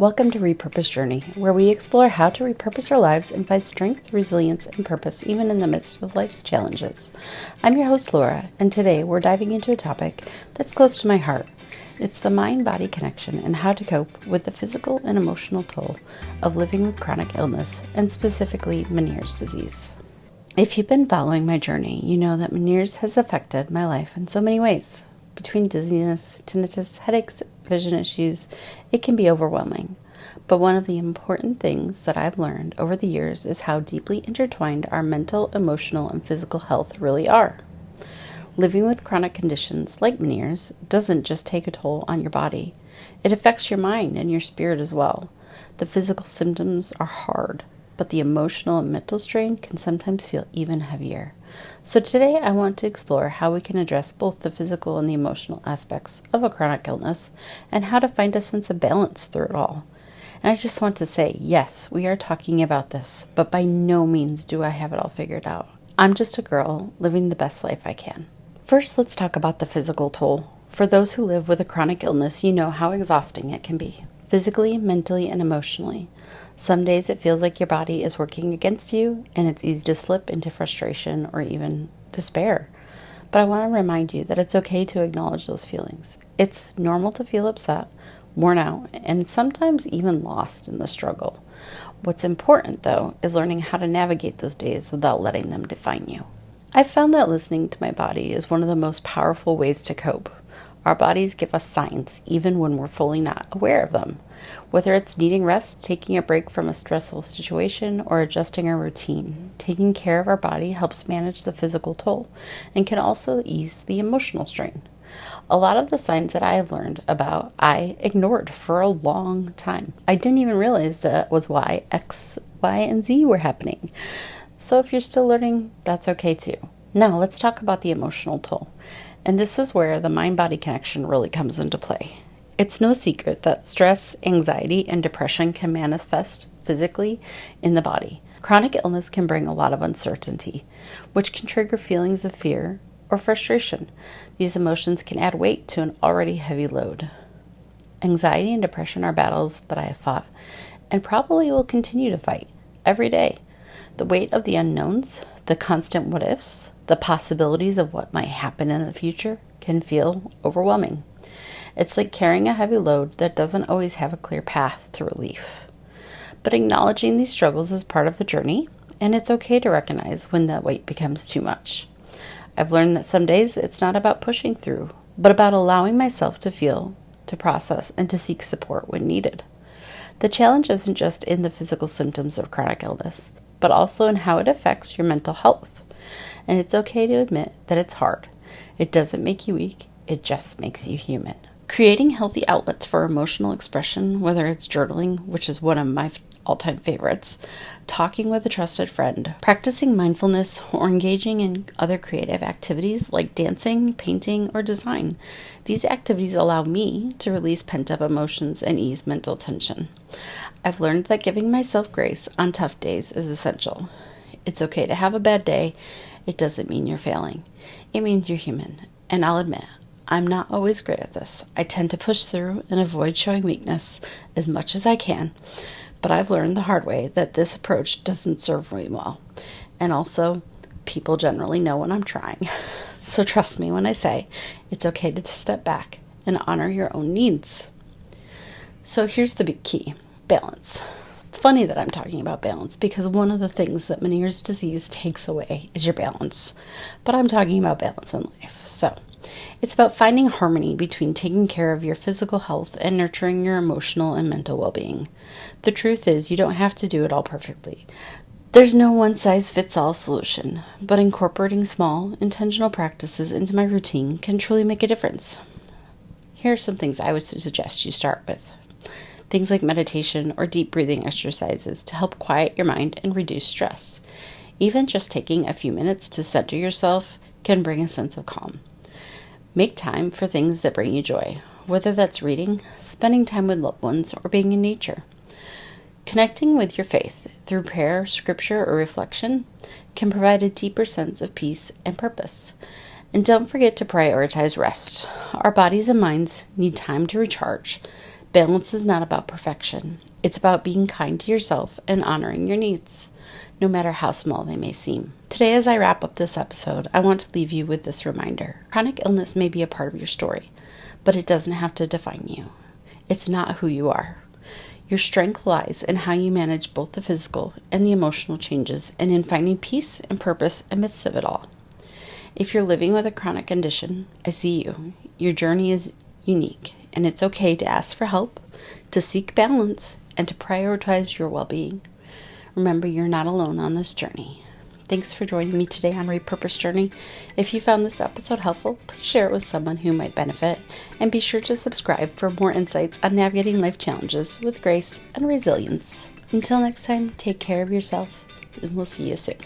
Welcome to Repurpose Journey, where we explore how to repurpose our lives and find strength, resilience, and purpose even in the midst of life's challenges. I'm your host, Laura, and today we're diving into a topic that's close to my heart. It's the mind-body connection and how to cope with the physical and emotional toll of living with chronic illness, and specifically Meniere's disease. If you've been following my journey, you know that Meniere's has affected my life in so many ways. Between dizziness, tinnitus, headaches, vision issues, it can be overwhelming. But one of the important things that I've learned over the years is how deeply intertwined our mental, emotional, and physical health really are. Living with chronic conditions like Meniere's doesn't just take a toll on your body. It affects your mind and your spirit as well. The physical symptoms are hard, but the emotional and mental strain can sometimes feel even heavier. So today I want to explore how we can address both the physical and the emotional aspects of a chronic illness and how to find a sense of balance through it all. And I just want to say, yes, we are talking about this, but by no means do I have it all figured out. I'm just a girl living the best life I can. First, let's talk about the physical toll. For those who live with a chronic illness, you know how exhausting it can be, physically, mentally, and emotionally. Some days it feels like your body is working against you, and it's easy to slip into frustration or even despair. But I want to remind you that it's okay to acknowledge those feelings. It's normal to feel upset, worn out, and sometimes even lost in the struggle. What's important, though, is learning how to navigate those days without letting them define you. I've found that listening to my body is one of the most powerful ways to cope. Our bodies give us signs, even when we're fully not aware of them. Whether it's needing rest, taking a break from a stressful situation, or adjusting our routine, taking care of our body helps manage the physical toll and can also ease the emotional strain. A lot of the signs that I have learned about, I ignored for a long time. I didn't even realize that was why X, Y, and Z were happening. So if you're still learning, that's okay too. Now let's talk about the emotional toll. And this is where the mind-body connection really comes into play. It's no secret that stress, anxiety, and depression can manifest physically in the body. Chronic illness can bring a lot of uncertainty, which can trigger feelings of fear or frustration. These emotions can add weight to an already heavy load. Anxiety and depression are battles that I have fought and probably will continue to fight every day. The weight of the unknowns, the constant what-ifs, the possibilities of what might happen in the future can feel overwhelming. It's like carrying a heavy load that doesn't always have a clear path to relief. But acknowledging these struggles is part of the journey, and it's okay to recognize when that weight becomes too much. I've learned that some days it's not about pushing through, but about allowing myself to feel, to process, and to seek support when needed. The challenge isn't just in the physical symptoms of chronic illness, but also in how it affects your mental health. And it's okay to admit that it's hard. It doesn't make you weak, it just makes you human. Creating healthy outlets for emotional expression, whether it's journaling, which is one of my all-time favorites, talking with a trusted friend, practicing mindfulness, or engaging in other creative activities like dancing, painting, or design. These activities allow me to release pent-up emotions and ease mental tension. I've learned that giving myself grace on tough days is essential. It's okay to have a bad day. It doesn't mean you're failing. It means you're human. And I'll admit, I'm not always great at this. I tend to push through and avoid showing weakness as much as I can. But I've learned the hard way that this approach doesn't serve me well. And also, people generally know when I'm trying. So trust me when I say it's okay to step back and honor your own needs. So here's the big key: balance. It's funny that I'm talking about balance because one of the things that Meniere's disease takes away is your balance. But I'm talking about balance in life. So it's about finding harmony between taking care of your physical health and nurturing your emotional and mental well-being. The truth is, you don't have to do it all perfectly. There's no one-size-fits-all solution, but incorporating small, intentional practices into my routine can truly make a difference. Here are some things I would suggest you start with. Things like meditation or deep breathing exercises to help quiet your mind and reduce stress. Even just taking a few minutes to center yourself can bring a sense of calm. Make time for things that bring you joy, whether that's reading, spending time with loved ones, or being in nature. Connecting with your faith through prayer, scripture, or reflection can provide a deeper sense of peace and purpose. And don't forget to prioritize rest. Our bodies and minds need time to recharge. Balance is not about perfection. It's about being kind to yourself and honoring your needs, no matter how small they may seem. Today, as I wrap up this episode, I want to leave you with this reminder. Chronic illness may be a part of your story, but it doesn't have to define you. It's not who you are. Your strength lies in how you manage both the physical and the emotional changes and in finding peace and purpose amidst of it all. If you're living with a chronic condition, I see you. Your journey is unique, and it's okay to ask for help, to seek balance, and to prioritize your well-being. Remember, you're not alone on this journey. Thanks for joining me today on Repurpose Journey. If you found this episode helpful, please share it with someone who might benefit, and be sure to subscribe for more insights on navigating life challenges with grace and resilience. Until next time, take care of yourself, and we'll see you soon.